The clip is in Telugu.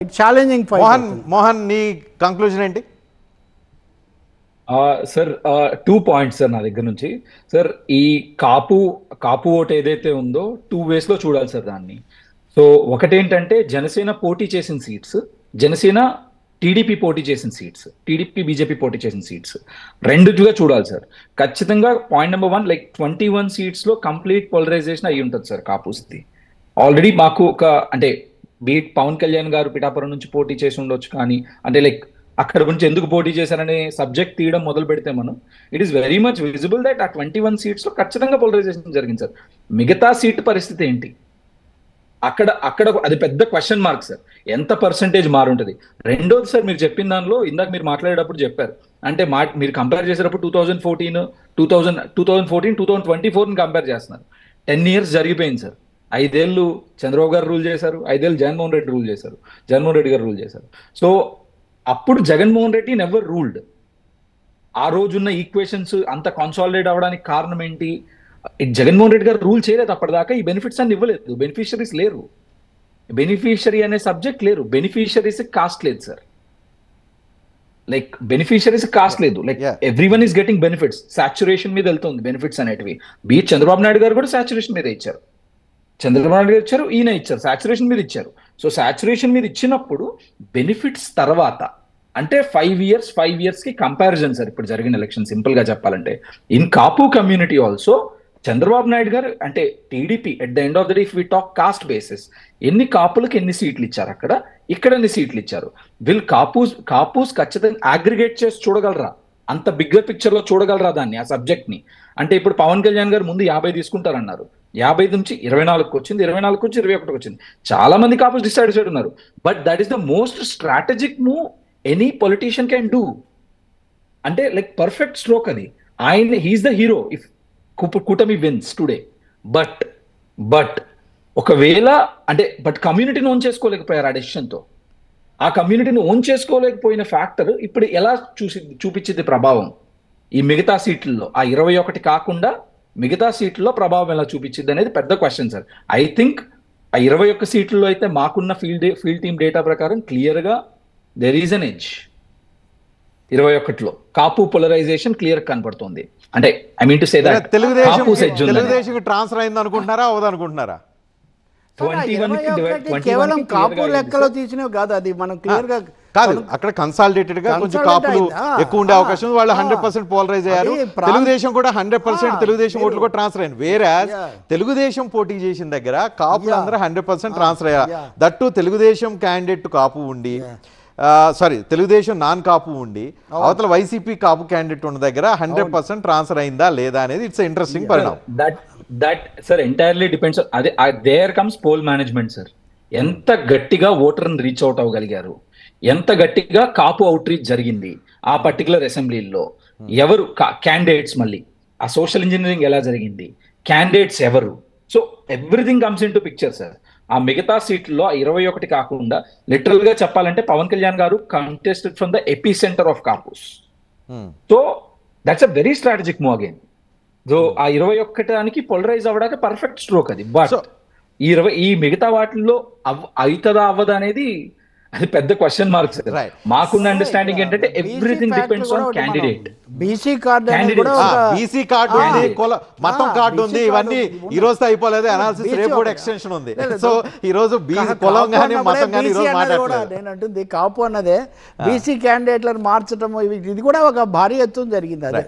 Challenging fight. మోహన్ నీ కంక్లూజన్ ఏంటి? సార్ 2 పాయింట్స్ సార్ నా దగ్గర నుంచి. సార్ ఈ కాపు ఓటు ఏదైతే ఉందో 2 ways లో చూడాలి సార్ దాన్ని. సో ఒకటేంటంటే జనసేన పోటీ చేసిన సీట్స్, జనసేన టీడీపీ పోటీ చేసిన సీట్స్, టీడీపీ బీజేపీ పోటీ చేసిన సీట్స్ రెండుగా చూడాలి సార్. ఖచ్చితంగా పాయింట్ నెంబర్ 1 లైక్ 21 seats లో కంప్లీట్ పోలరైజేషన్ అయ్యి ఉంటుంది సార్ కాపుస్ది. ఆల్రెడీ మాకు ఒక అంటే బీట్ పవన్ కళ్యాణ్ గారు పిఠాపురం నుంచి పోటీ చేసి ఉండొచ్చు, కానీ అంటే లైక్ అక్కడ గురించి ఎందుకు పోటీ చేశారనే సబ్జెక్ట్ తీయడం మొదలు పెడితే మనం it is very much visible that ఆ 21 seats లో ఖచ్చితంగా పోలరైజేషన్ జరిగింది సార్. మిగతా సీట్ పరిస్థితి ఏంటి అక్కడ అది పెద్ద క్వశ్చన్ మార్క్ సార్. ఎంత పర్సంటేజ్ మారుంటుంది. రెండోది సార్ మీరు చెప్పిన దానిలో ఇందాక మీరు మాట్లాడేటప్పుడు చెప్పారు, అంటే మీరు కంపేర్ చేసేటప్పుడు 2014 2024 కంపేర్ చేస్తున్నారు. 10 years జరిగిపోయింది సార్. 5 ఏళ్ళు చంద్రబాబు గారు రూల్ చేశారు, 5 ఏళ్ళు జగన్మోహన్ రెడ్డి గారు రూల్ చేశారు. సో అప్పుడు జగన్మోహన్ రెడ్డి నెవర్ రూల్డ్. ఆ రోజున్న ఈక్వేషన్స్ అంత కాన్సాలిడేట్ అవ్వడానికి కారణం ఏంటి? జగన్మోహన్ రెడ్డి గారు రూల్ చేయలేదు అప్పటిదాకా. ఈ బెనిఫిట్స్ అన్ని ఇవ్వలేదు. బెనిఫిషరీస్ లేరు. బెనిఫిషరీ అనే సబ్జెక్ట్ లేరు. బెనిఫిషరీస్ కాస్ట్ లేదు సార్. లైక్ బెనిఫిషరీస్ కాస్ట్ లేదు. Like everyone is getting benefits. Saturation మీద వెళ్తుంది బెనిఫిట్స్ అనేటివి. చంద్రబాబు నాయుడు గారు కూడా సాచురేషన్ మీద ఇచ్చారు. చంద్రబాబు నాయుడు గారు ఇచ్చారు, ఈయన ఇచ్చారు, సాచురేషన్ మీద ఇచ్చారు. సో సాచురేషన్ మీద ఇచ్చినప్పుడు బెనిఫిట్స్ తర్వాత అంటే 5 years కి కంపారిజన్ సార్ ఇప్పుడు జరిగిన ఎలక్షన్. సింపుల్ గా చెప్పాలంటే in Kapu community also Chandrababu Naidu గారు అంటే TDP at the end of the day if we talk caste basis ఎన్ని కాపులకు ఎన్ని సీట్లు ఇచ్చారు, ఇక్కడ ఎన్ని సీట్లు ఇచ్చారు, వీళ్ళు కాపూస్ ఖచ్చితంగా అగ్రిగేట్ చేసి చూడగలరా? అంత బిగ్గర్ పిక్చర్ లో చూడగలరా దాన్ని, ఆ సబ్జెక్ట్ ని? అంటే ఇప్పుడు పవన్ కళ్యాణ్ గారు ముందు 50 తీసుకుంటారన్నారు, 50 నుంచి 24కి వచ్చింది, 24 నుంచి 21కి వచ్చింది. చాలా మంది కాపుస్ డిసైడ్ ఉన్నారు. But that is the most strategic move any politician can do. అంటే లైక్ పర్ఫెక్ట్ స్ట్రోక్ అది. హీఈస్ ద హీరో ఇఫ్ కూటమి విన్స్ టుడే. బట్ ఒకవేళ అంటే కమ్యూనిటీని ఓన్ చేసుకోలేకపోయారు ఆ డెసిషన్తో. ఆ కమ్యూనిటీని ఓన్ చేసుకోలేకపోయిన ఫ్యాక్టర్ ఇప్పుడు ఎలా చూపించింది ప్రభావం ఈ మిగతా సీట్లలో? ఆ 21 కాకుండా మిగతా సీట్లలో ప్రభావం ఎలా చూపించింది అనేది పెద్ద క్వశ్చన్ సార్. ఐ థింక్ ఆ 21 సీట్లలో అయితే మాకున్న ఫీల్డ్ టీమ్ డేటా ప్రకారం క్లియర్గా దెర్ ఈజ్ అన్ ఎడ్జ్. 21లో కాపు పోలరైజేషన్ క్లియర్ కనపడుతుంది. అంటే I mean to say that Telugu Desam transfer అయింది అనుకుంటున్నారా, అవదనుకుంటున్నారా? కేవలం కాపు లెక్కలో తీసినవి కాదు, అది మనం క్లియర్ గా కాదు. అక్కడ కన్సాలిడేటెడ్ గా కొంచెం కాపులు ఎక్కువ ఉండే అవకాశం, వాళ్ళు 100% పోలరైజ్ అయ్యారు. తెలుగుదేశం కూడా 100% తెలుగుదేశం ఓట్లు కూడా ట్రాన్స్ఫర్ అయ్యారు. వేరే తెలుగుదేశం పోటీ చేసిన దగ్గర కాపులు అందరూ 100% ట్రాన్స్ఫర్ అయ్యారు. దట్టు తెలుగుదేశం క్యాండిడేట్ కాపు ఉండి, తెలుగుదేశం నాన్ కాపు ఉండి, అవతల వైసీపీ కాపు క్యాండిడేట్ ఉన్న దగ్గర 100% ట్రాన్స్ఫర్ అయిందా లేదా అనేది ఇట్స్ ఇంట్రెస్టింగ్ పరిణామం. That sir entirely depends. అదే there comes poll management sir. ఎంత గట్టిగా ఓటర్ని రీచ్ అవుట్ అవ్వగలిగారు, ఎంత గట్టిగా కాపు అవుట్ రీచ్ జరిగింది ఆ పర్టికులర్ అసెంబ్లీలో, ఎవరు క్యాండిడేట్స్, మళ్ళీ ఆ సోషల్ ఇంజనీరింగ్ ఎలా జరిగింది, క్యాండిడేట్స్ ఎవరు. So everything comes in to picture sir. ఆ మిగతా సీట్లలో 21 కాకుండా లిటరల్ గా చెప్పాలంటే పవన్ కళ్యాణ్ గారు contested from the ఎపీ centre of Kapus. So that's a very strategic move again. So ఆ 21కి పోలరైజ్ అవ్వడానికి పర్ఫెక్ట్ స్ట్రోక్ అది. బట్ ఈ మిగతా వాటిల్లో అవుతుందా అవ్వదా అనేది అది పెద్ద క్వశ్చన్ మార్క్. మాకున్న అండర్స్టాండింగ్ ఏంటంటే everything depends on candidate. BC card ఉంది, మొత్తం కార్డు ఉంది, ఇవన్నీ ఈ రోజు అయిపోలేదు. అనాలిసిస్ రేపు కూడా ఎక్స్టెన్షన్ ఉంది. సో ఈ రోజు కులం కానీ మతం కానీ నేను అంటుంది కాపు అన్నదే బీసీ క్యాండిడేట్లను మార్చడం ఇది కూడా ఒక భారీ ఎత్తున జరిగింది. అదే